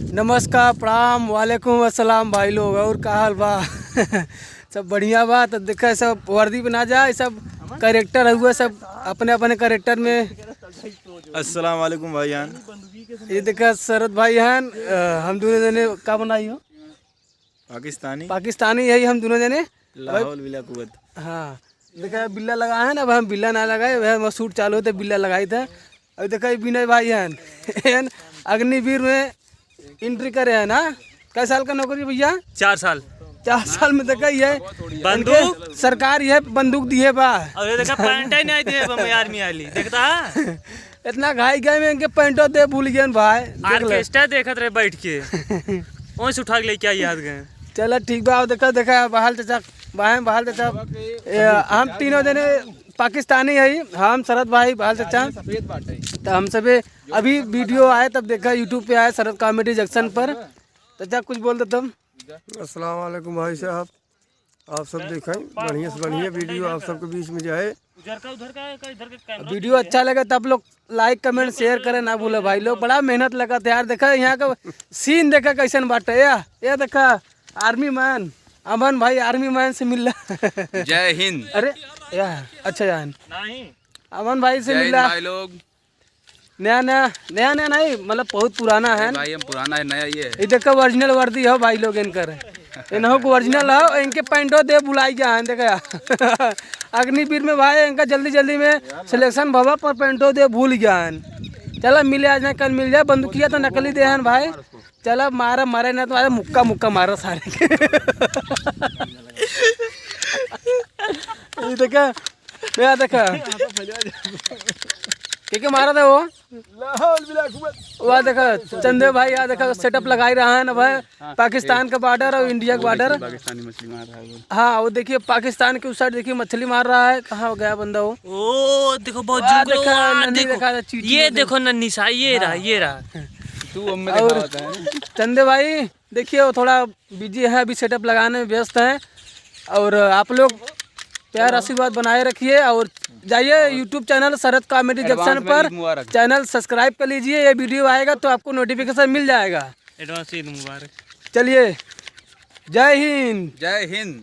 नमस्कार, प्रणाम, वालेकुम अस्सलाम भाई लोग। और का हाल बा? सब बढ़िया बा। तो देखा सब वर्दी बना जाए, सब कैरेक्टर हुआ, सब अपने अपने कैरेक्टर में। अस्सलाम वालेकुम भाईजान। ये देखा शरद भाई हैं, हम दोनों जने का बनाई हो पाकिस्तानी यही हम दोनों जने लाहौल विला कुवत। हाँ देखा बिल्ला लगाए हैं ना। अब हम बिल्ला ना लगाए, वह शूट चालू होते बिल्ला लगाए थे। अब देखा विनय भाई हैं अग्निवीर में एंट्री करे है ना। कै साल का नौकरी भैया? 4 साल। 4 साल में देखा ये बंदूक सरकार ये बंदूक दिए बा। और ये देखा पैंट ही नहीं दिए बम आर्मी वाली देखता है। इतना घाई गए में इनके पैंटो दे भूल गए भाई। ऑर्केस्ट्रा देखत रहे बैठ के वहीं से उठा के लेके याद गए। चलो ठीक बा। देखा देखा बहाल चाचा बहाल चाचा हम तीनों जने पाकिस्तानी है। हम शरद भाई बहाल चाचा। तो हम सब अभी वीडियो आए तब देखा यूट्यूब पे आए शरद कॉमेडी जंक्शन पर। चाचा कुछ बोल दे तुम। अस्सलाम वालेकुम भाई साहब, आप सब देखें बढ़िया से बढ़िया वीडियो आप सबके बीच में जाए। वीडियो अच्छा लगा तो आप लोग लाइक कमेंट शेयर करें ना भूले भाई लोग। बड़ा मेहनत लगा था यार। देखा यहाँ का सीन देखा कैसन बाटे। ये देखा आर्मी मैन अमन भाई आर्मी मैन से मिल रहा। जय हिंद। अरे यार अच्छा यार नहीं अमन भाई से मिला। भाई लोग नया नहीं मतलब बहुत पुराना है भाई, हम पुराना है नया ये देखो ओरिजिनल वर्दी हो भाई लोग इनकर। इनको को ओरिजिनल हो, इनके पैंटो दे बुलाई गया है। देखा अग्निवीर में भाई इनका जल्दी में सिलेक्शन भवा पर पैंटो दे भूल गया है। चलो मिले आज ना कल मिल जाए। बंदूकिया तो नकली दे हैं भाई। चलो मारे ना तो मुक्का मारो सारे के। देखा क्या मारा था वो देखा चंदे भाई। यहाँ देखा सेटअप लगाई रहा है ना भाई। पाकिस्तान का बॉर्डर और इंडिया का बॉर्डर। पाकिस्तानी मछली मार रहा है। हाँ वो देखिए पाकिस्तान के उस साइड देखिए मछली मार रहा है। कहाँ हो गया बंदा वो? ओ देखो बहुत वाह, जुगलो, देखा, वाह, नन्ही देखो देखा था, चींटी ये में देखो नन्ही सा ये रहा तू अब और चंदे भाई देखिए वो थोड़ा बिजी है, अभी सेटअप लगाने में व्यस्त हैं। और आप लोग प्यार आशीर्वाद बनाए रखिए और जाइए यूट्यूब चैनल शरद कॉमेडी जंक्शन पर चैनल सब्सक्राइब कर लीजिए। ये वीडियो आएगा तो आपको नोटिफिकेशन मिल जाएगा। एडवांस ईद मुबारक। चलिए जय हिंद। जय हिंद।